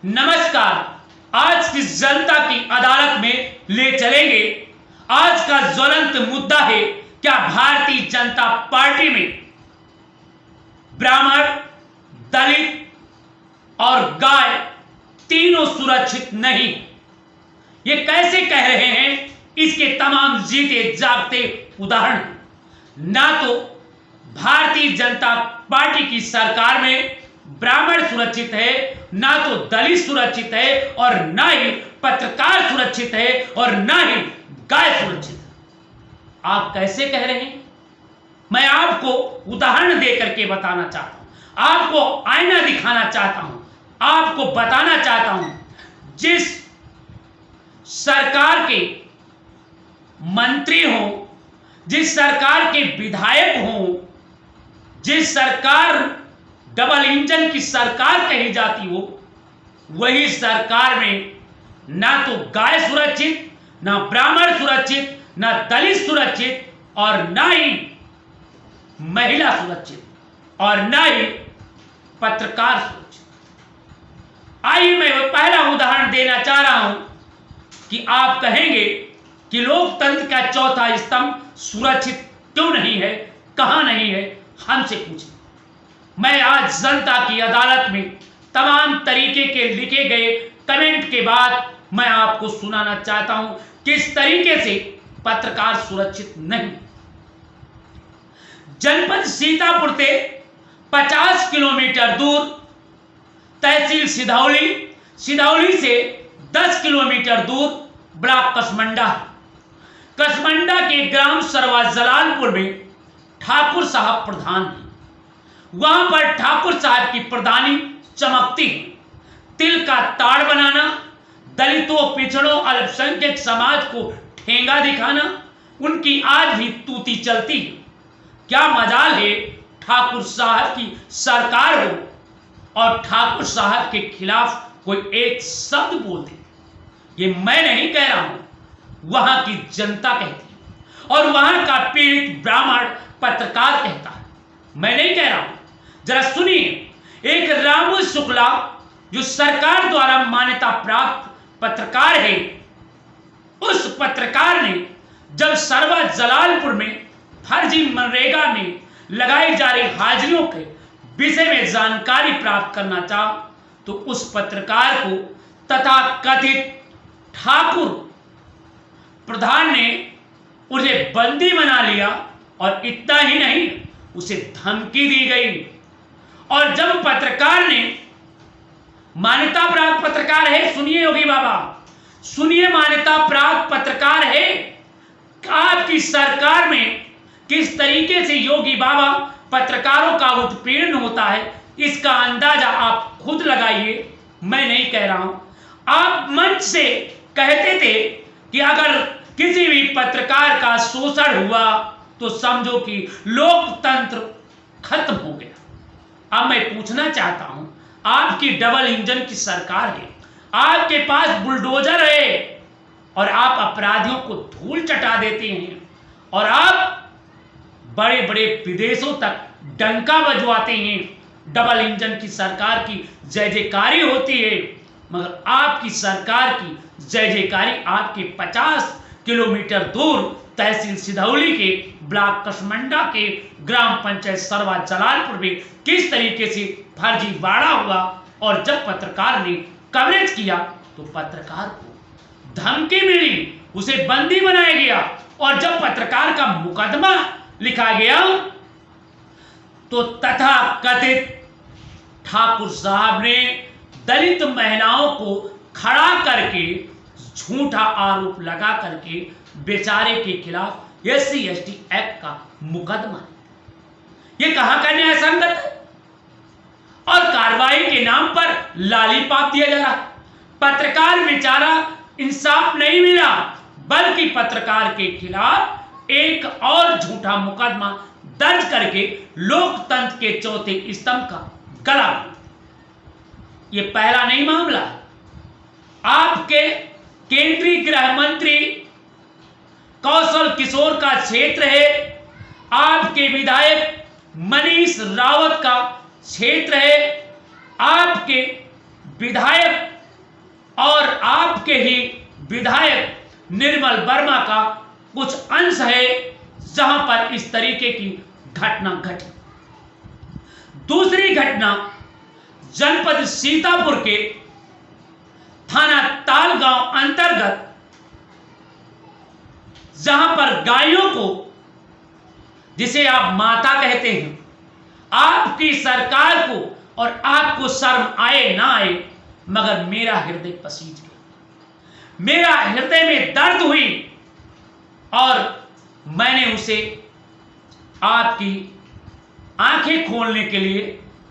नमस्कार। आज की जनता की अदालत में ले चलेंगे। आज का ज्वलंत मुद्दा है, क्या भारतीय जनता पार्टी में ब्राह्मण, दलित और गाय तीनों सुरक्षित नहीं? ये कैसे कह रहे हैं? इसके तमाम जीते जागते उदाहरण। ना तो भारतीय जनता पार्टी की सरकार में ब्राह्मण सुरक्षित है, ना तो दलित सुरक्षित है, और ना ही पत्रकार सुरक्षित है, और ना ही गाय सुरक्षित है। आप कैसे कह रहे हैं? मैं आपको उदाहरण देकर के बताना चाहता हूं, आपको आईना दिखाना चाहता हूं, आपको बताना चाहता हूं। जिस सरकार के मंत्री हो, जिस सरकार के विधायक हो, जिस सरकार डबल इंजन की सरकार कही जाती हो, वही सरकार में ना तो गाय सुरक्षित, ना ब्राह्मण सुरक्षित, ना दलित सुरक्षित, और ना ही महिला सुरक्षित, और ना ही पत्रकार सुरक्षित। आइए मैं पहला उदाहरण देना चाह रहा हूं कि आप कहेंगे कि लोकतंत्र का चौथा स्तंभ सुरक्षित क्यों नहीं है, कहां नहीं है, हमसे पूछें। मैं आज जनता की अदालत में तमाम तरीके के लिखे गए कमेंट के बाद मैं आपको सुनाना चाहता हूं किस तरीके से पत्रकार सुरक्षित नहीं। जनपद सीतापुर से 50 किलोमीटर दूर तहसील सिधौली, सिधौली से 10 किलोमीटर दूर ब्लॉक कसमंडा, कसमंडा के ग्राम सरवा जलालपुर में ठाकुर साहब प्रधान हैं। वहां पर ठाकुर साहब की प्रधानी चमकती है। तिल का ताड़ बनाना, दलितों, पिछड़ों, अल्पसंख्यक समाज को ठेंगा दिखाना, उनकी आज भी तूती चलती है। क्या मजाल है ठाकुर साहब की सरकार हो और ठाकुर साहब के खिलाफ कोई एक शब्द बोल दे। ये मैं नहीं कह रहा हूं, वहां की जनता कहती है, और वहां का पीड़ित ब्राह्मण पत्रकार कहता है। मैं नहीं कह रहा हूं। जरा सुनिए, एक रामू शुक्ला जो सरकार द्वारा मान्यता प्राप्त पत्रकार है, उस पत्रकार ने जब सरवा जलालपुर में फर्जी मनरेगा में लगाई जा रही हाजिरियों के विषय में जानकारी प्राप्त करना चाहा, तो उस पत्रकार को तथाकथित ठाकुर प्रधान ने उसे बंदी बना लिया, और इतना ही नहीं, उसे धमकी दी गई। और जब पत्रकार ने, मान्यता प्राप्त पत्रकार है, सुनिए योगी बाबा, सुनिए, मान्यता प्राप्त पत्रकार है, आपकी सरकार में किस तरीके से योगी बाबा पत्रकारों का उत्पीड़न होता है, इसका अंदाजा आप खुद लगाइए। मैं नहीं कह रहा हूं। आप मंच से कहते थे कि अगर किसी भी पत्रकार का शोषण हुआ तो समझो कि लोकतंत्र खत्म हो गया। अब मैं पूछना चाहता हूं, आपकी डबल इंजन की सरकार है, आपके पास बुलडोजर है, और आप अपराधियों को धूल चटा देते हैं, और आप बड़े बड़े विदेशों तक डंका बजवाते हैं। डबल इंजन की सरकार की जय जयकारी होती है, मगर आपकी सरकार की जय जयकारी आपके 50 किलोमीटर दूर तहसील सिधौली के ब्लॉक कसमंडा के ग्राम पंचायत सरवा जलालपुर में किस तरीके से फर्जीवाड़ा हुआ। और जब पत्रकार ने कवरेज किया तो पत्रकार को धमकी मिली, उसे बंदी बनाया गया, और जब पत्रकार का मुकदमा लिखा गया तो तथाकथित ठाकुर साहब ने दलित महिलाओं को खड़ा करके झूठा आरोप लगा करके बेचारे के खिलाफ SC/ST एक्ट का मुकदमा। ये कहां का न्याय संगत है? और कार्रवाई के नाम पर लालीपाप दिया जा रहा। पत्रकार बेचारा इंसाफ नहीं मिला, बल्कि पत्रकार के खिलाफ एक और झूठा मुकदमा दर्ज करके लोकतंत्र के चौथे स्तंभ का गला। ये पहला नहीं मामला। आपके केंद्रीय गृह मंत्री कौशल किशोर का क्षेत्र है, आपके विधायक मनीष रावत का क्षेत्र है, आपके विधायक आपके ही विधायक निर्मल वर्मा का कुछ अंश है जहां पर इस तरीके की घटना घटी। दूसरी घटना जनपद सीतापुर के थाना तालगांव अंतर्गत, जहां पर गायों को, जिसे आप माता कहते हैं, आपकी सरकार को और आपको शर्म आए ना आए, मगर मेरा हृदय पसीज गया, मेरा हृदय में दर्द हुई और मैंने उसे आपकी आंखें खोलने के लिए,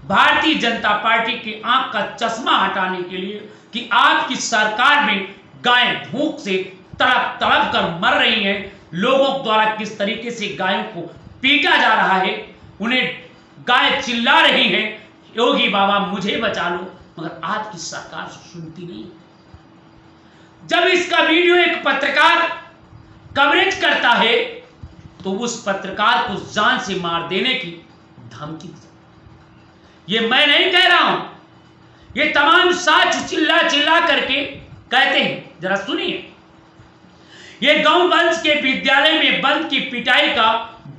भारतीय जनता पार्टी की आंख का चश्मा हटाने के लिए कि आपकी सरकार में गाय भूख से तड़प तड़प कर मर रही हैं, लोगों द्वारा किस तरीके से गायों को पीटा जा रहा है, उन्हें गाय चिल्ला रही हैं, योगी बाबा मुझे बचा लो, मगर आपकी सरकार सुनती नहीं। जब इसका वीडियो एक पत्रकार कवरेज करता है तो उस पत्रकार को जान से मार देने की धमकी दी। ये मैं नहीं कह रहा हूं, ये तमाम साच चिल्ला चिल्ला करके कहते हैं। जरा सुनिए, ये गौवंश के विद्यालय में बंद की पिटाई का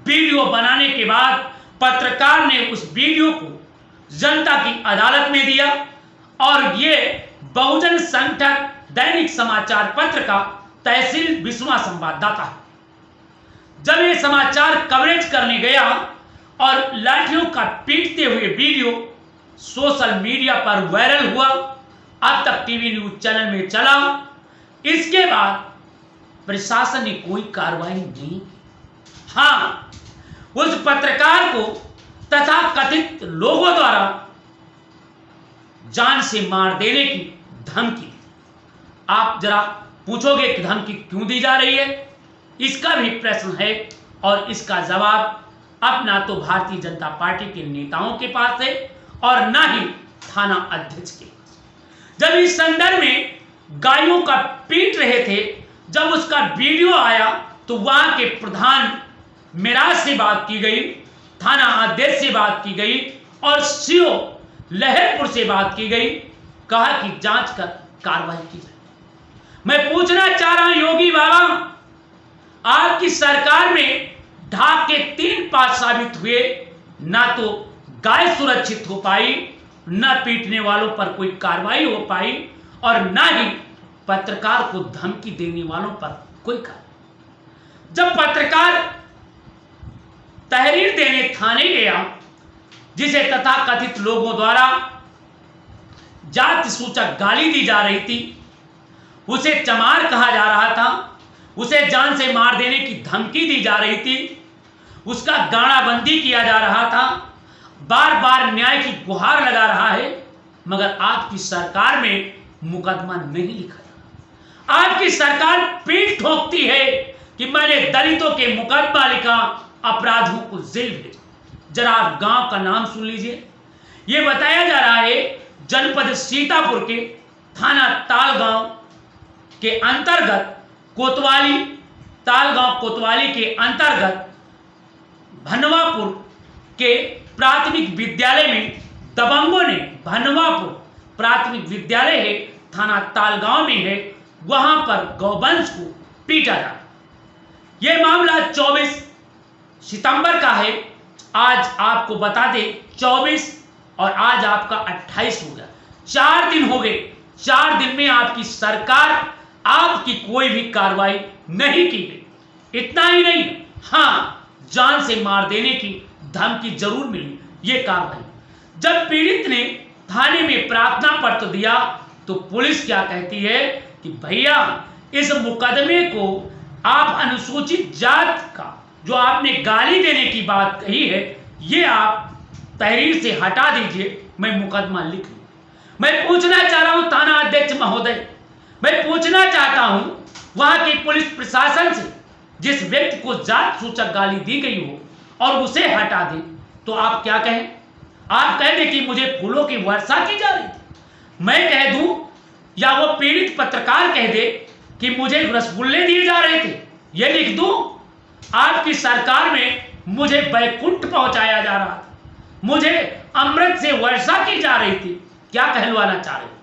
वीडियो बनाने के बाद पत्रकार ने उस वीडियो को जनता की अदालत में दिया और ये बहुजन संगठन दैनिक समाचार पत्र का तहसील बिस्वा संवाददाता है। जब ये समाचार कवरेज करने गया और लाठियों का पीटते हुए वीडियो सोशल मीडिया पर वायरल हुआ, अब तक टीवी न्यूज चैनल में चला, इसके बाद प्रशासन ने कोई कार्रवाई नहीं। हाँ, उस पत्रकार को तथा कथित लोगों द्वारा जान से मार देने की धमकी दी। आप जरा पूछोगे कि धमकी क्यों दी जा रही है, इसका भी प्रश्न है और इसका जवाब अब ना तो भारतीय जनता पार्टी के नेताओं के पास है और ना ही थाना अध्यक्ष के पास। जब इस संदर्भ में गायों का पीट रहे थे, जब उसका वीडियो आया तो वहां के प्रधान मिराज से बात की गई, थाना अध्यक्ष से बात की गई और सीओ लहरपुर से बात की गई, कहा कि जांच कर कार्रवाई की जाए। मैं पूछना चाह रहा हूं योगी बाबा, आपकी सरकार में ढाक के 3 पास साबित हुए, ना तो गाय सुरक्षित हो पाई, न पीटने वालों पर कोई कार्रवाई हो पाई और ना ही पत्रकार को धमकी देने वालों पर कोई कार्रवाई। जब पत्रकार तहरीर देने थाने गया, जिसे तथाकथित लोगों द्वारा जाति सूचक गाली दी जा रही थी, उसे चमार कहा जा रहा था, उसे जान से मार देने की धमकी दी जा रही थी, उसका गाड़ाबंदी किया जा रहा था, बार बार न्याय की गुहार लगा रहा है, मगर आपकी सरकार में मुकदमा नहीं लिखा जा रहा। आपकी सरकार पीठ ठोकती है कि मैंने दलितों के मुकदमा लिखा, अपराधियों को जेल भेजा। जरा आप गांव का नाम सुन लीजिए। यह बताया जा रहा है जनपद सीतापुर के थाना तालगांव के अंतर्गत कोतवाली, तालगांव कोतवाली के अंतर्गत भनवापुर के प्राथमिक विद्यालय में दबंगों ने, भनवापुर प्राथमिक विद्यालय है, थाना तालगांव में है, वहां पर गौवंश को पीटा जा रहा। यह मामला 24 सितंबर का है। आज आपको बता दें 24 और आज आपका 28 हो गया, 4 दिन हो गए। 4 दिन में आपकी सरकार, आपकी कोई भी कार्रवाई नहीं की गई। इतना ही नहीं, हां, जान से मार देने की धमकी जरूर मिली। ये कार्रवाई जब पीड़ित ने थाने में प्रार्थना पत्र दिया तो पुलिस क्या कहती है कि भैया इस मुकदमे को आप अनुसूचित जात का, जो आपने गाली देने की बात कही है, ये आप तहरीर से हटा दीजिए, मैं मुकदमा लिख लूं। मैं पूछना चाह रहा हूं थाना अध्यक्ष महोदय, मैं पूछना चाहता हूं वहां की पुलिस प्रशासन से, जिस व्यक्ति को जात सूचक गाली दी गई हो और उसे हटा दे, तो आप क्या कहें? आप कह दें कि मुझे फूलों की वर्षा की जा रही थी, मैं कह दूं, या वो पीड़ित पत्रकार कह दे कि मुझे रसगुल्ले दिए जा रहे थे, ये लिख दूं। आपकी सरकार में मुझे बैकुंठ पहुंचाया जा रहा था, मुझे अमृत से वर्षा की जा रही थी, क्या कहलवाना चाह रहे?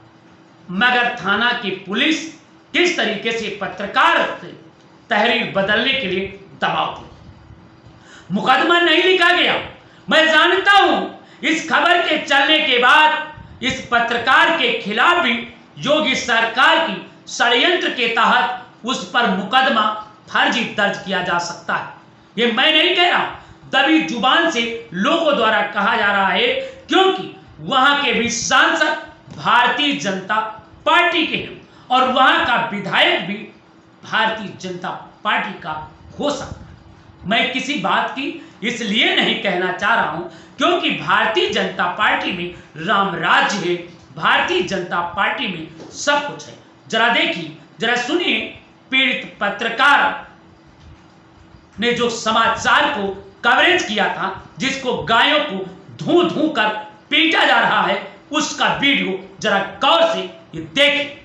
मगर थाना की पुलिस किस तरीके से पत्रकार तहरीर बदलने के लिए दबाव दिया। मुकदमा नहीं लिखा गया। मैं जानता हूं इस खबर के चलने के बाद इस पत्रकार के खिलाफ भी योगी सरकार की षड्यंत्र के तहत उस पर मुकदमा फर्जी दर्ज किया जा सकता है। ये मैं नहीं कह रहा, दबी जुबान से लोगों द्वारा कहा जा रहा है, क्योंकि वहां के भी सांसद भारतीय जनता पार्टी के हैं और वहां का विधायक भी भारतीय जनता पार्टी का हो सकता है। मैं किसी बात की इसलिए नहीं कहना चाह रहा हूं क्योंकि भारतीय जनता पार्टी में राम राज्य है, भारतीय जनता पार्टी में सब कुछ है। जरा देखिए, जरा सुनिए, पीड़ित पत्रकार ने जो समाचार को कवरेज किया था, जिसको गायों को धू धू कर पीटा जा रहा है, उसका वीडियो जरा गौर से ये देखें।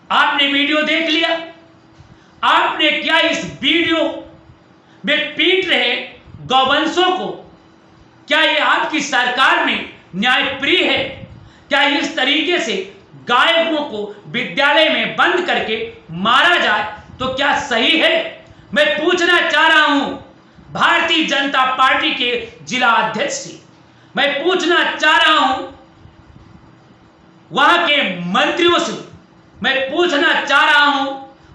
आपने वीडियो देख लिया। आपने क्या इस वीडियो में पीट रहे गौवंशों को, क्या ये आपकी सरकार में न्यायप्रिय है? क्या इस तरीके से गायों को विद्यालय में बंद करके मारा जाए तो क्या सही है? मैं पूछना चाह रहा हूं भारतीय जनता पार्टी के जिला अध्यक्ष से, मैं पूछना चाह रहा हूं वहां के मंत्रियों से, मैं पूछना चाह रहा हूं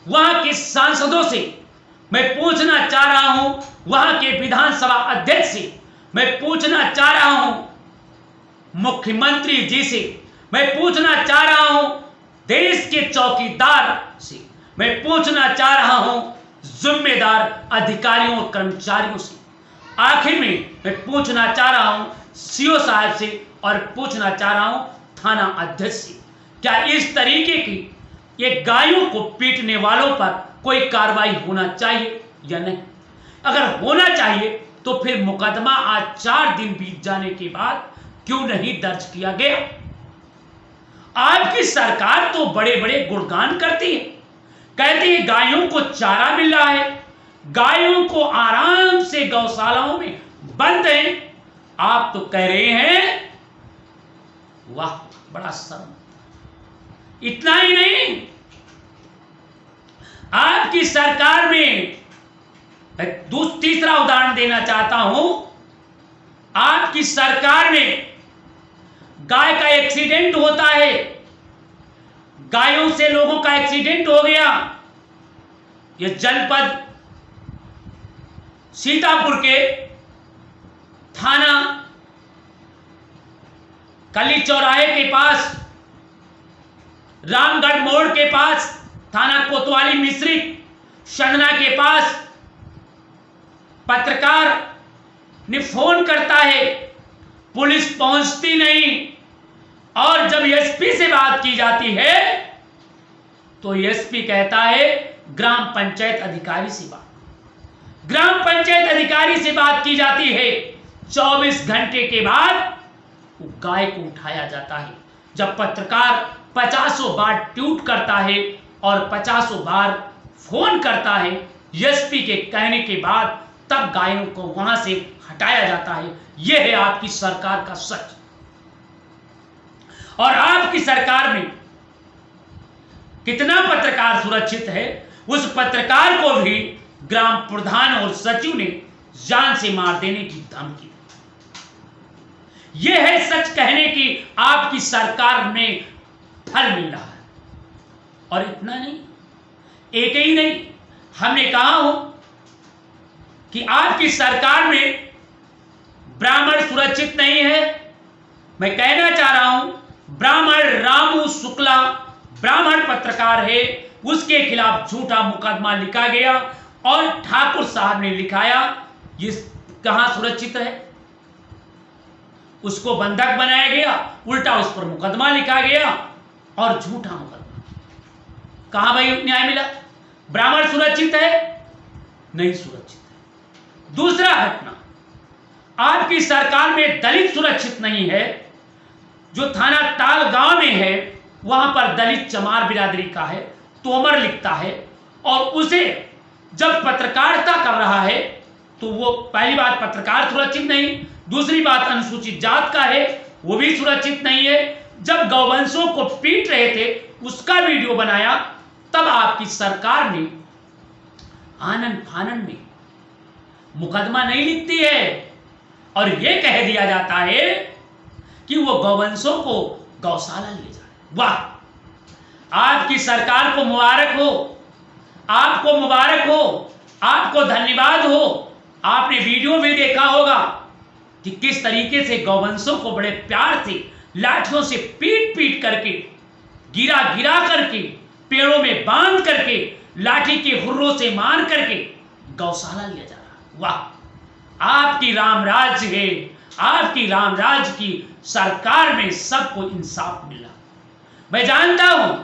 वहां के सांसदों से, मैं पूछना चाह रहा हूं वहां के विधानसभा अध्यक्ष से, मैं पूछना चाह रहा हूं मुख्यमंत्री जी से, मैं पूछना चाह रहा हूं देश के चौकीदार से, मैं पूछना चाह रहा हूं जिम्मेदार अधिकारियों और कर्मचारियों से, आखिर में मैं पूछना चाह रहा हूं सीओ साहब से और पूछना चाह रहा हूं थाना अध्यक्ष से, क्या इस तरीके की ये गायों को पीटने वालों पर कोई कार्रवाई होना चाहिए या नहीं? अगर होना चाहिए तो फिर मुकदमा आज 4 दिन बीत जाने के बाद क्यों नहीं दर्ज किया गया? आपकी सरकार तो बड़े बड़े गुणगान करती है, कहती है गायों को चारा मिल रहा है, गायों को आराम से गौशालाओं में बंद है। आप तो कह रहे हैं, वाह बड़ा शर्म। इतना ही नहीं, आपकी सरकार में तीसरा उदाहरण देना चाहता हूं, आपकी सरकार में गाय का एक्सीडेंट होता है, गायों से लोगों का एक्सीडेंट हो गया। यह जनपद सीतापुर के थाना कली चौराहे के पास, रामगढ़ मोड़ के पास, थाना कोतवाली मिश्रित शंदना के पास पत्रकार ने फोन करता है, पुलिस पहुंचती नहीं, और जब एसपी से बात की जाती है तो एसपी कहता है ग्राम पंचायत अधिकारी से बात, ग्राम पंचायत अधिकारी से बात की जाती है। 24 घंटे के बाद वो गाय को उठाया जाता है। जब पत्रकार 50 बार ट्वीट करता है और 50 बार फोन करता है एसपी के कहने के बाद, तब गायों को वहां से हटाया जाता है। यह है आपकी सरकार का सच। और आपकी सरकार में कितना पत्रकार सुरक्षित है, उस पत्रकार को भी ग्राम प्रधान और सचिव ने जान से मार देने की धमकी दी। यह है सच कहने की आपकी सरकार में फल मिल रहा है। और इतना नहीं, एक ही नहीं, हमने कहा हो कि आपकी सरकार में ब्राह्मण सुरक्षित नहीं है। मैं कहना चाह रहा हूं, ब्राह्मण रामू शुक्ला ब्राह्मण पत्रकार है, उसके खिलाफ झूठा मुकदमा लिखा गया और ठाकुर साहब ने लिखाया ये कहां सुरक्षित है। उसको बंधक बनाया गया, उल्टा उस पर मुकदमा लिखा गया और झूठा मुकदमा। कहां भाई न्याय मिला? ब्राह्मण सुरक्षित है? नहीं सुरक्षित है। दूसरा घटना, आपकी सरकार में दलित सुरक्षित नहीं है। जो थाना ताल गांव में है वहां पर दलित चमार बिरादरी का है, तोमर लिखता है और उसे जब पत्रकारिता कर रहा है तो वो पहली बात पत्रकार सुरक्षित नहीं, दूसरी बात अनुसूचित जात का है, वो भी सुरक्षित नहीं है। जब गौवंशों को पीट रहे थे उसका वीडियो बनाया, तब आपकी सरकार ने आनन फानन में मुकदमा नहीं लिखती है और यह कह दिया जाता है कि वो गौवंशों को गौशाला ले जाए। वाह, आपकी सरकार को मुबारक हो, आपको मुबारक हो, आपको धन्यवाद हो। आपने वीडियो में देखा होगा कि किस तरीके से गौवंशों को बड़े प्यार से लाठियों से पीट पीट करके, गिरा गिरा करके, पेड़ों में बांध करके, लाठी के हुर्रों से मार करके गौशाला लिया जा रहा। वाह, आपकी रामराज है, आपकी रामराज की सरकार में सबको इंसाफ मिला। मैं जानता हूं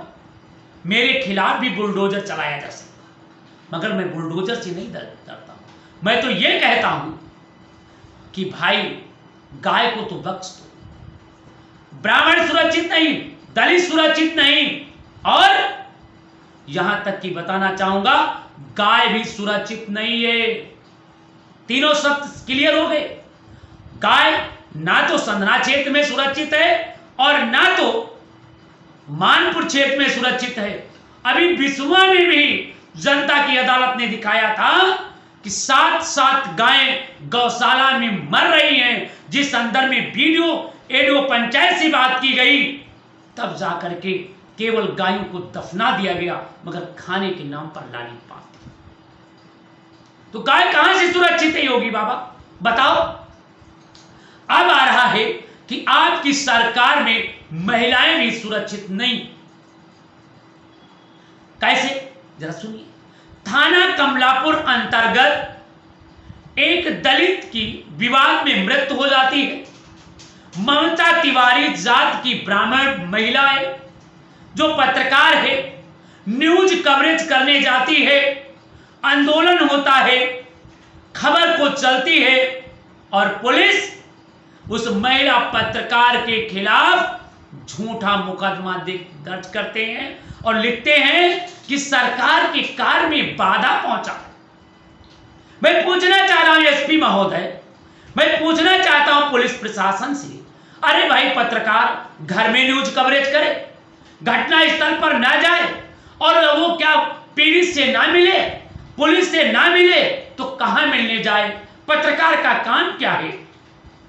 मेरे खिलाफ भी बुलडोजर चलाया जा सकता, मगर मैं बुलडोजर से नहीं डरता हूं। मैं तो यह कहता हूं कि भाई गाय को तो बख्श दो। ब्राह्मण सुरक्षित नहीं, दलित सुरक्षित नहीं, और यहां तक कि बताना चाहूंगा गाय भी सुरक्षित नहीं है। तीनों शब्द क्लियर हो गए। गाय ना तो संधना क्षेत्र में सुरक्षित है और ना तो मानपुर क्षेत्र में सुरक्षित है। अभी बिसुआ में भी जनता की अदालत ने दिखाया था कि 7-7 गायें गौशाला में मर रही हैं, जिस अंदर में वीडियो एडीओ पंचायत से बात की गई, तब जाकर के केवल गायों को दफना दिया गया, मगर खाने के नाम पर लॉलीपॉप। तो गाय कहां से सुरक्षित है योगी बाबा, बताओ। अब आ रहा है कि आपकी सरकार में महिलाएं भी सुरक्षित नहीं। कैसे, जरा सुनिए। थाना कमलापुर अंतर्गत एक दलित की विवाद में मृत्यु हो जाती है। ममता तिवारी जात की ब्राह्मण महिला है, जो पत्रकार है, न्यूज कवरेज करने जाती है, आंदोलन होता है, खबर को चलती है और पुलिस उस महिला पत्रकार के खिलाफ झूठा मुकदमा दर्ज करते हैं और लिखते हैं कि सरकार के कार्य में बाधा पहुंचा। मैं पूछना चाह रहा हूं एसपी महोदय, मैं पूछना चाहता हूं पुलिस प्रशासन से, अरे भाई पत्रकार घर में न्यूज कवरेज करे, घटना स्थल पर ना जाए और वो क्या पीड़ित से ना मिले, पुलिस से ना मिले तो कहां मिलने जाए? पत्रकार का काम क्या है?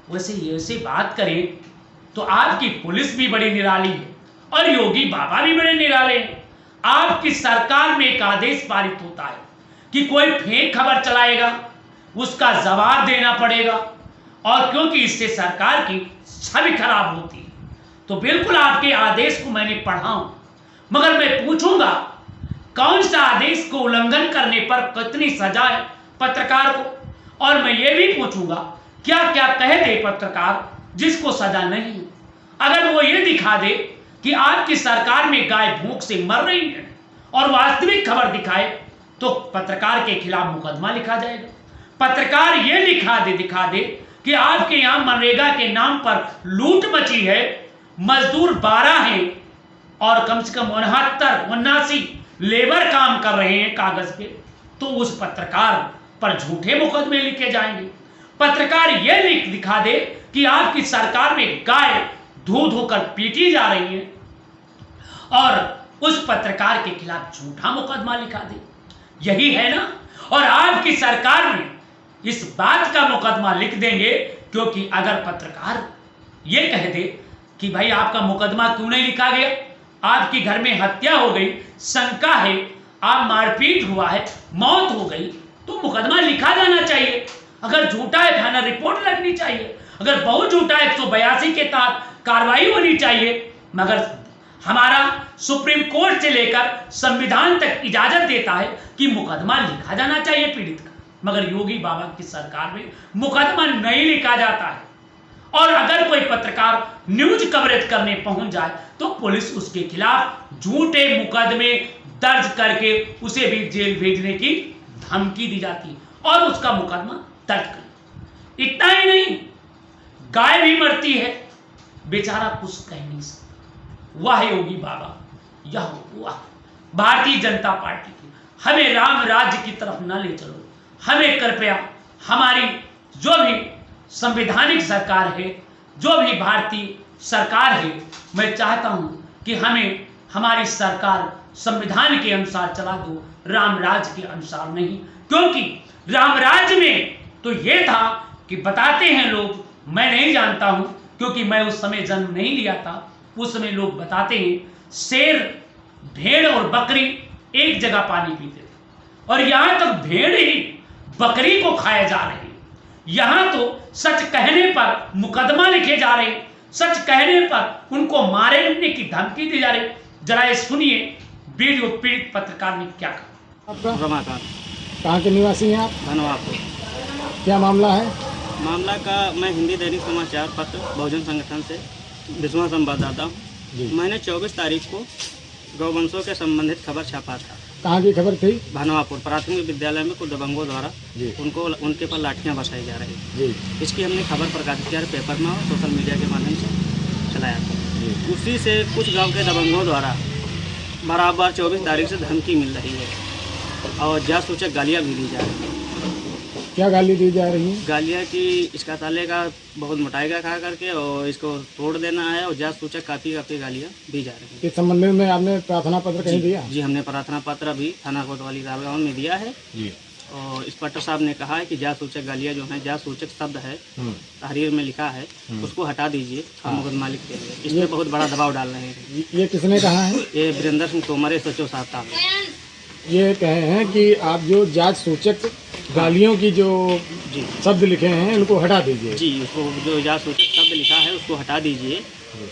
वैसे ऐसे बात करें तो आपकी पुलिस भी बड़ी निराली है और योगी बाबा भी बड़े निराले हैं। आपकी सरकार में एक आदेश पारित होता है कि कोई फेक खबर चलाएगा उसका जवाब देना पड़ेगा, और क्योंकि इससे सरकार की छवि खराब होती है, तो बिल्कुल आपके आदेश को मैंने पढ़ा हूं, मगर मैं पूछूंगा कौन सा आदेश को उल्लंघन करने पर कितनी सजा है पत्रकार को, और मैं ये भी पूछूंगा क्या क्या कह दे पत्रकार जिसको सजा नहीं है। अगर वो ये दिखा दे कि आपकी सरकार में गाय भूख से मर रही है और वास्तविक खबर दिखाए तो पत्रकार के खिलाफ मुकदमा लिखा जाएगा। पत्रकार ये दिखा दे कि आपके यहां मनरेगा के नाम पर लूट मची है, मजदूर 12 हैं और कम से कम 69 लेबर काम कर रहे हैं कागज पे, तो उस पत्रकार पर झूठे मुकदमे लिखे जाएंगे। पत्रकार यह दिखा दे कि आपकी सरकार में गाय धो धोकर पीटी जा रही है और उस पत्रकार के खिलाफ झूठा मुकदमा लिखा दे, यही है ना। और आपकी सरकार में इस बात का मुकदमा लिख देंगे क्योंकि अगर पत्रकार ये कह दे कि भाई आपका मुकदमा क्यों नहीं लिखा गया, आपके घर में हत्या हो गई, शंका है, आप मारपीट हुआ है, मौत हो गई, तो मुकदमा लिखा जाना चाहिए। अगर झूठा है थाना रिपोर्ट लगनी चाहिए, अगर बहुत झूठा है 182 के तहत कार्रवाई होनी चाहिए। मगर हमारा सुप्रीम कोर्ट से लेकर संविधान तक इजाजत देता है कि मुकदमा लिखा जाना चाहिए पीड़ित का, मगर योगी बाबा की सरकार में मुकदमा नहीं लिखा जाता है। और अगर कोई पत्रकार न्यूज कवरेज करने पहुंच जाए तो पुलिस उसके खिलाफ झूठे मुकदमे दर्ज करके उसे भी जेल भेजने की धमकी दी जाती है और उसका मुकदमा दर्ज कर। इतना ही नहीं, गाय भी मरती है, बेचारा कुछ कह नहीं सकता। वाह योगी बाबा, यह वाह भारतीय जनता पार्टी की, हमें राम राज्य की तरफ न ले चलो। हमें कृपया हमारी जो भी संवैधानिक सरकार है, जो भी भारतीय सरकार है, मैं चाहता हूं कि हमें हमारी सरकार संविधान के अनुसार चला दो, राम राज्य के अनुसार नहीं। क्योंकि राम राज्य में तो यह था कि बताते हैं लोग, मैं नहीं जानता हूं क्योंकि मैं उस समय जन्म नहीं लिया था, उस समय लोग बताते हैं शेर, भेड़ और बकरी एक जगह पानी पीते थे और यहां तक भेड़ ही बकरी को खाए जा रहे हैं। यहां तो सच कहने पर मुकदमा लिखे जा रहे, सच कहने पर उनको मारने की धमकी दी जा रही। जरा ये सुनिए वीडियो पीड़ित पत्रकार ने क्या कहा। आपका रमाकांत, कहाँ के निवासी हैं आप? धनवापुर। क्या मामला है? मामला का मैं हिंदी दैनिक समाचार पत्र बहुजन संगठन से विश्व संवाददाता हूँ। मैंने 24 तारीख को गौवंशों के संबंधित खबर छापा था। कहाँ की खबर थी? भानवापुर प्राथमिक विद्यालय में कुछ दबंगों द्वारा जी उनके पर लाठियां बरसाई जा रही। जी इसकी हमने खबर प्रकाशित किया पेपर में और सोशल मीडिया के माध्यम से चलाया था। जी उसी से कुछ गांव के दबंगों द्वारा बराबर 24 तारीख से धमकी मिल रही है और जासूचक गालियाँ भी दी जा रही हैं। क्या गाली दी जा रही है? गालियाँ कि इसका ताले का बहुत मोटाई का खा करके और इसको तोड़ देना है और जासूचक काफ़ी गालियाँ दी जा रही हैं। इस संबंध में आपने प्रार्थना पत्र कहीं दिया? जी हमने प्रार्थना पत्र भी थाना कोतवाली राजगांव में दिया है जी। और इंस्पेक्टर साहब ने कहा है कि जासूचक गालियाँ जो हैं, जासूचक शब्द है तहरीर में लिखा है, उसको हटा दीजिए, हम मुकदमा लिख देंगे। इसमें बहुत बड़ा दबाव डाल रहे हैं। ये किसने कहा है? ये वीरेंद्र सिंह तोमर SHO साहब ये कहे हैं कि आप जो जात सूचक गालियों की जो जी शब्द लिखे हैं उनको हटा दीजिए। जी, उसको जो जासूचक शब्द लिखा है उसको हटा दीजिए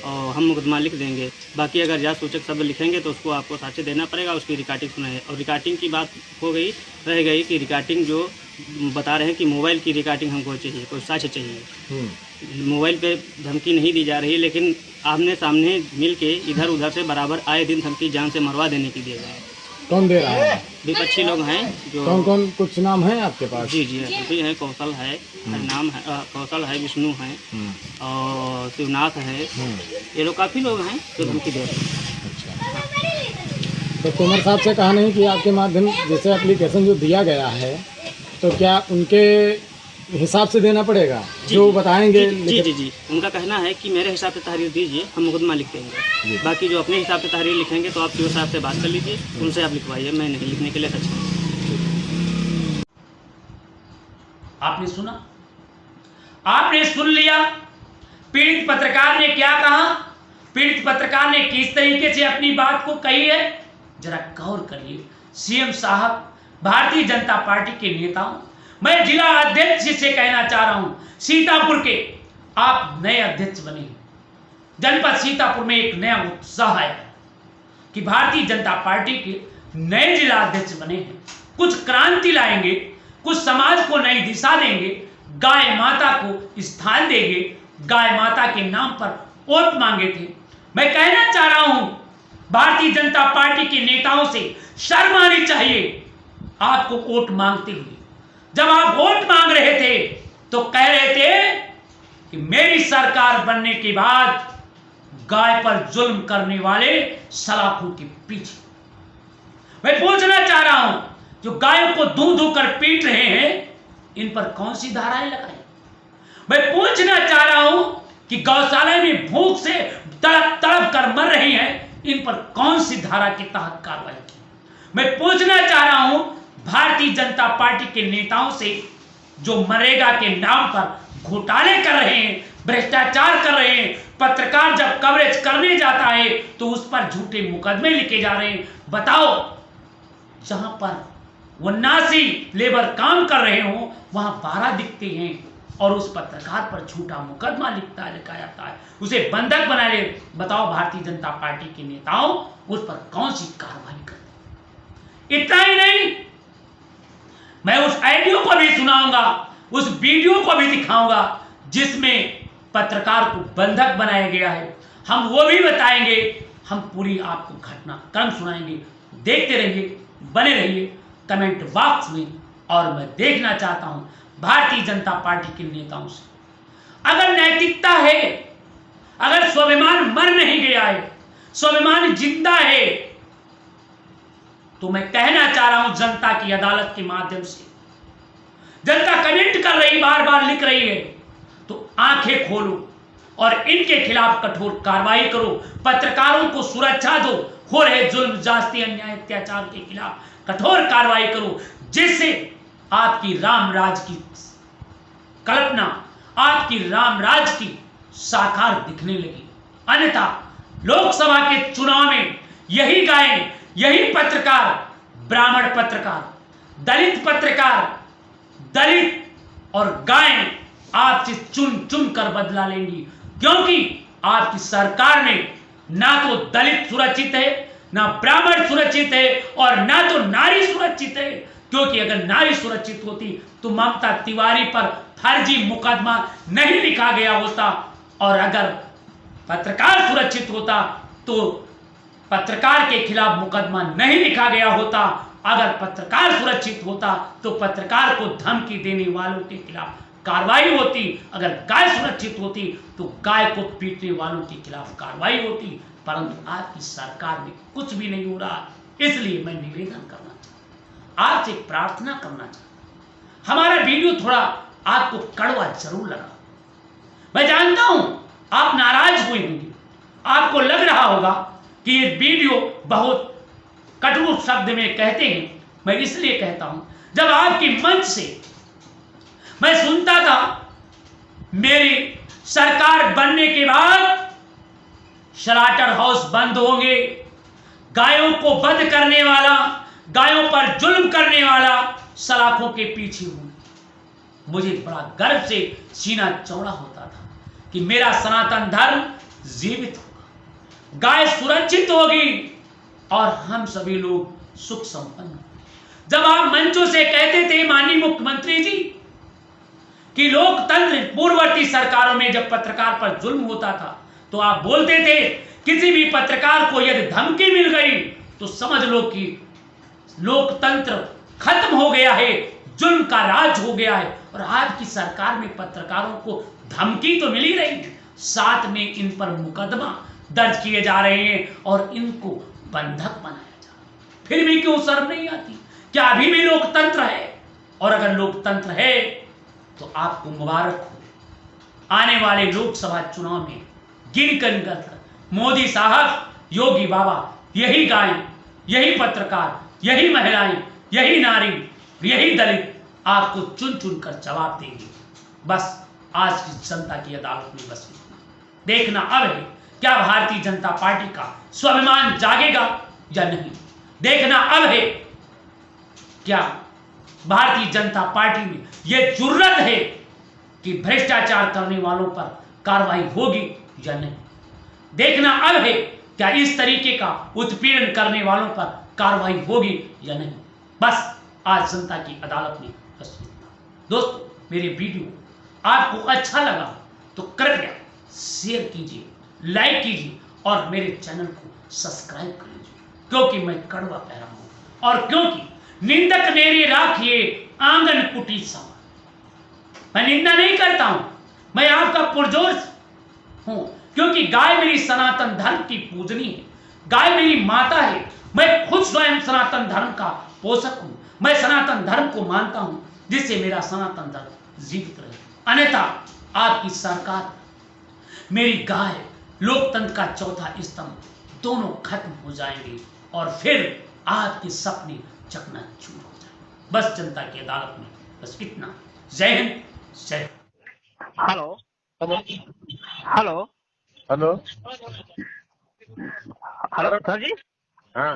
और हम मुकदमा लिख देंगे। बाकी अगर जासूचक शब्द लिखेंगे तो उसको आपको साक्ष्य देना पड़ेगा, उसकी रिकॉर्डिंग सुनाए। और रिकॉर्डिंग की बात रह गई कि रिकॉर्डिंग जो बता रहे हैं कि मोबाइल की रिकॉर्डिंग हमको चाहिए, कोई साक्ष्य चाहिए। मोबाइल पे धमकी नहीं दी जा रही, लेकिन आमने सामने मिल के इधर उधर से बराबर आए दिन धमकी जान से मरवा देने की दिया जाए। कौन दे रहा है? विपक्षी लोग हैं जो। कौन कौन, कुछ नाम है आपके पास? जी जी भी है, कौशल है, नाम है, कौशल है, विष्णु है और शिवनाथ है। ये लोग काफ़ी लोग हैं जो धमकी दे रहे हैं। तो तोमर साहब से कहा नहीं कि आपके माध्यम जैसे एप्लीकेशन जो दिया गया है तो क्या उनके हिसाब से देना पड़ेगा जो बताएंगे? जी जी जी, उनका कहना है कि मेरे हिसाब से तहरीर दीजिए, हम मुकदमा लिख देंगे। बाकी जो अपने हिसाब से तहरीर लिखेंगे तो आप सीओ साहब से बात कर लीजिए, उनसे आप लिखवाइए, मैं नहीं लिखने के लिए सच। आपने सुना, आपने सुन लिया पीड़ित पत्रकार ने क्या कहा, पीड़ित पत्रकार ने किस तरीके से अपनी बात को कही है। जरा गौर करिए। सीएम साहब, भारतीय जनता पार्टी के नेताओं, मैं जिला अध्यक्ष से कहना चाह रहा हूं, सीतापुर के आप नए अध्यक्ष बने, जनपद सीतापुर में एक नया उत्साह है कि भारतीय जनता पार्टी के नए जिला अध्यक्ष बने हैं, कुछ क्रांति लाएंगे, कुछ समाज को नई दिशा देंगे, गाय माता को स्थान देंगे, गाय माता के नाम पर वोट मांगे थे। मैं कहना चाह रहा हूं भारतीय जनता पार्टी के नेताओं से शर्म आनी चाहिए आपको वोट मांगते हुए। जब आप वोट मांग रहे थे तो कह रहे थे कि मेरी सरकार बनने के बाद गाय पर जुल्म करने वाले सलाखों के पीछे। मैं पूछना चाह रहा हूं जो गायों को दूध कर पीट रहे हैं, इन पर कौन सी धाराएं लगाई? मैं पूछना चाह रहा हूं कि गौशाला में भूख से तड़प तड़प कर मर रही हैं, इन पर कौन सी धारा के तहत कार्रवाई की? मैं पूछना चाह रहा हूं भारतीय जनता पार्टी के नेताओं से, जो मनरेगा के नाम पर घोटाले कर रहे हैं, भ्रष्टाचार कर रहे हैं, पत्रकार जब कवरेज करने जाता है तो उस पर झूठे मुकदमे लिखे जा रहे हैं। बताओ, जहां पर 79 लेबर काम कर रहे हो वहां 12 दिखते हैं और उस पत्रकार पर झूठा मुकदमा लिखा जाता है, उसे बंधक बना ले। बताओ, भारतीय जनता पार्टी के नेताओं उस पर कौन सी कार्रवाई करते? इतना ही नहीं, मैं उस ऑडियो को भी सुनाऊंगा, उस वीडियो को भी दिखाऊंगा जिसमें पत्रकार को बंधक बनाया गया है। हम वो भी बताएंगे, हम पूरी आपको घटनाक्रम सुनाएंगे। देखते रहिए, बने रहिए कमेंट बॉक्स में। और मैं देखना चाहता हूं भारतीय जनता पार्टी के नेताओं से, अगर नैतिकता है, अगर स्वाभिमान मर नहीं गया है, स्वाभिमान जिंदा है, तो मैं कहना चाह रहा हूं जनता की अदालत के माध्यम से, जनता कमेंट कर रही, बार बार लिख रही है, तो आंखें खोलो और इनके खिलाफ कठोर कार्रवाई करो। पत्रकारों को सुरक्षा दो, हो रहे जुल्म, जाति, अन्याय, अत्याचार के खिलाफ कठोर कार्रवाई करो, जिससे आपकी रामराज की कल्पना, आपकी रामराज की साकार दिखने लगी। अन्यथा लोकसभा के चुनाव में यही गायें, यही पत्रकार, ब्राह्मण पत्रकार, दलित पत्रकार, दलित और गायें आपसे चुन चुन कर बदला लेंगी, क्योंकि आपकी सरकार में ना तो दलित सुरक्षित है, ना ब्राह्मण सुरक्षित है और ना तो नारी सुरक्षित है। क्योंकि अगर नारी सुरक्षित होती तो ममता तिवारी पर फर्जी मुकदमा नहीं लिखा गया होता, और अगर पत्रकार सुरक्षित होता तो पत्रकार के खिलाफ मुकदमा नहीं लिखा गया होता। अगर पत्रकार सुरक्षित होता तो पत्रकार को धमकी देने वालों के खिलाफ कार्रवाई होती। अगर गाय सुरक्षित होती तो गाय को पीटने वालों के खिलाफ कार्रवाई होती। परंतु आपकी सरकार में कुछ भी नहीं हो रहा। इसलिए मैं निवेदन करना चाहता, आपसे प्रार्थना करना चाहता, हमारा वीडियो थोड़ा आपको कड़वा जरूर लगा, मैं जानता हूं आप नाराज हुए होंगे, आपको लग रहा होगा कि ये वीडियो बहुत कटु शब्द में कहते हैं। मैं इसलिए कहता हूं, जब आपकी मंच से मैं सुनता था मेरी सरकार बनने के बाद स्लॉटर हाउस बंद होंगे, गायों को बंद करने वाला, गायों पर जुल्म करने वाला सलाखों के पीछे हूं, मुझे बड़ा गर्व से सीना चौड़ा होता था कि मेरा सनातन धर्म जीवित होगा, गाय सुरक्षित होगी और हम सभी लोग सुख संपन्न। जब आप मंचों से कहते थे माननीय मुख्यमंत्री जी कि लोकतंत्र, पूर्ववर्ती सरकारों में जब पत्रकार पर जुल्म होता था तो आप बोलते थे किसी भी पत्रकार को यदि धमकी मिल गई तो समझ लो कि लोकतंत्र खत्म हो गया है, जुल्म का राज हो गया है। और आज की सरकार में पत्रकारों को धमकी तो मिल ही रही है, साथ में इन पर मुकदमा दर्ज किए जा रहे हैं और इनको बंधक बनाया जा रहा है। फिर भी क्यों शर्म नहीं आती? क्या अभी भी लोकतंत्र है? और अगर लोकतंत्र है तो आपको मुबारक हो। आने वाले लोकसभा चुनाव में गिन कर मोदी साहब, योगी बाबा, यही गाय, यही पत्रकार, यही महिलाएं, यही नारी, यही दलित आपको चुन चुन कर जवाब देंगे। बस आज की जनता की अदालत में बस देखना अब है, क्या भारतीय जनता पार्टी का स्वाभिमान जागेगा या नहीं। देखना अब है, क्या भारतीय जनता पार्टी में यह जुर्रत है कि भ्रष्टाचार करने वालों पर कार्रवाई होगी या नहीं। देखना अब है, क्या इस तरीके का उत्पीड़न करने वालों पर कार्रवाई होगी या नहीं। बस आज जनता की अदालत में बस। दोस्तों, मेरे वीडियो आपको अच्छा लगा तो कृपया शेयर कीजिए, लाइक कीजिए और मेरे चैनल को सब्सक्राइब कर लीजिए, क्योंकि मैं कड़वा कह रहा हूं और क्योंकि निंदक नेरी राखिए आंगन कुटी समा। मैं निंदा नहीं करता हूं, मैं आपका पुरजोर हूं, क्योंकि गाय मेरी सनातन धर्म की पूजनी है, गाय मेरी माता है। मैं खुद स्वयं सनातन धर्म का पोषक हूं। मैं सनातन धर्म को मानता हूं, जिससे मेरा सनातन धर्म जीवित रहे। अन्यथा आपकी सरकार, मेरी गाय, लोकतंत्र का चौथा स्तंभ दोनों खत्म हो जाएंगे और फिर आपके सपने चकनाचूर हो जाएंगे। बस जनता की अदालत में बस इतना। जय हिंद, जय। Hello hello hello hello. Hello sir जी। हाँ,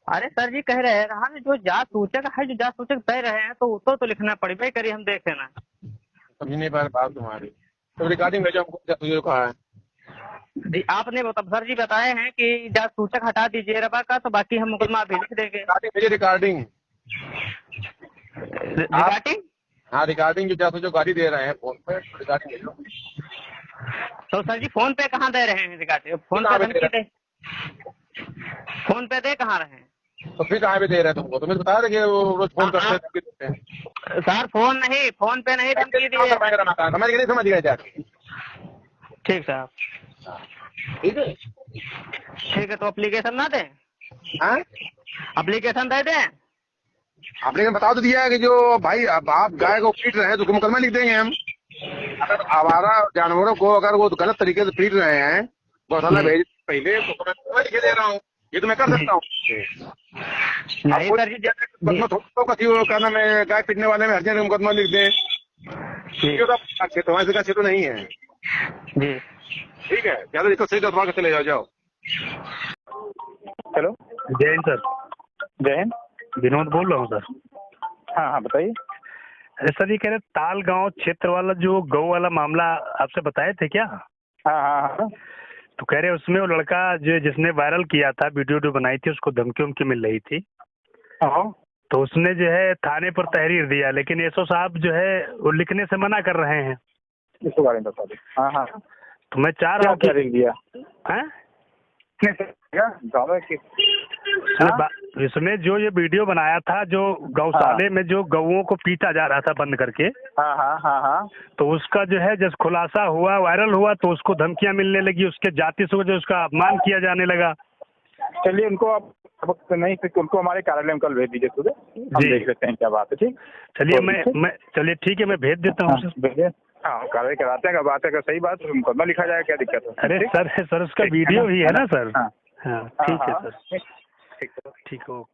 अरे सर जी कह रहे हैं हम जो जांच सूचक है, जो जांच सूचक दे रहे हैं तो उत्तर तो लिखना पड़ेगा, करिए हम देख लेना। समझ नहीं पा रहा बात तुम्हारी। तो रिकॉर्डिंग भेजो हमको, क्या तुझे कहा है? जी आपने सर जी बताए हैं कि जांच सूचक हटा दीजिए रबा का, तो बाकी हम मुकदमा अभी लिख देंगे। रिकॉर्डिंग भेजिए, रिकॉर्डिंग। रिगार्डिंग हाँ, रिकॉर्डिंग जो जासूस जो गाड़ी दे रहे हैं फोन पे, रिकॉर्डिंग भेजो। तो सर जी फोन पे कहाँ दे रहे हैं रिगार्डिंग? फोन कहाँ पे पे दे धमकी दे, फोन पे दे कहाँ रहे हैं? तो फिर कहाँ पे दे रहे हैं तुमको? तुम्हें बता रहे कि वो रोज फोन करते हैं, धमकी देते हैं। सर फोन नहीं, फोन पे नहीं धमकी दिए। समझ गए, नहीं समझ गए जाके? ठीक साहब, ठीक है। ठीक है। तो एप्लीकेशन ना दें, हाँ, एप्लीकेशन दे दें। आपने बता तो दिया है कि जो भाई अब आप गाय को पीट रहे हैं तो मुकदमा लिख देंगे हम। अगर आवारा जानवरों को अगर वो गलत तरीके से पीट रहे हैं, गौशाला भेज पहले तो मैं मुकदमा लिखे दे रहा हूँ। ये तो मैं कर सकता हूँ। नहीं सर जी, क्या नाम है, गाय पीटने वाले में हर मुकदमा लिख दें, क्षेत्र हमारे क्षेत्र नहीं है। जी ठीक है, ज्यादा दिक्कत सही दफा के चले जाओ। हेलो, जय हिंद सर। जय हिंद। विनोद बोल रहा हूँ सर। हाँ हाँ बताइए। अरे सर ये कह रहे ताल गांव क्षेत्र वाला जो गौ वाला मामला आपसे बताए थे क्या? हाँ हाँ हाँ। तो कह रहे उसमें वो लड़का जो जिसने वायरल किया था, वीडियो बनाई थी, उसको धमकी उमकी मिल रही थी। हाँ, तो उसने जो है थाने पर तहरीर दिया, लेकिन एसओ साहब जो है वो लिखने से मना कर रहे हैं। इसके बारे में बता दें। हाँ हाँ। तो मैं चाह रहा हूँ क्या कि दिया हैं? हाँ? इसमें जो ये वीडियो बनाया था, जो गौशाले में जो गौओं को पीटा जा रहा था बंद करके, हाँ हाँ हाँ हाँ। तो उसका जो है जब खुलासा हुआ, वायरल हुआ, तो उसको धमकियां मिलने लगी, उसके जाति से जो उसका अपमान किया जाने लगा। चलिए उनको आप नहीं, उनको हमारे कार्यालय में कल भेज दीजिए सुबह, हम देख लेते हैं क्या बात है। ठीक, चलिए मैं चलिए ठीक है, मैं भेज देता हूँ। भेजिए। हाँ, कार्रवाई कराते हैं। बात है अगर सही बात तो मुकदमा लिखा जाएगा, क्या दिक्कत है? अरे सर उसका वीडियो ही है ना सर? हाँ हाँ ठीक है हाँ, सर, ठीक है। ठीक हो।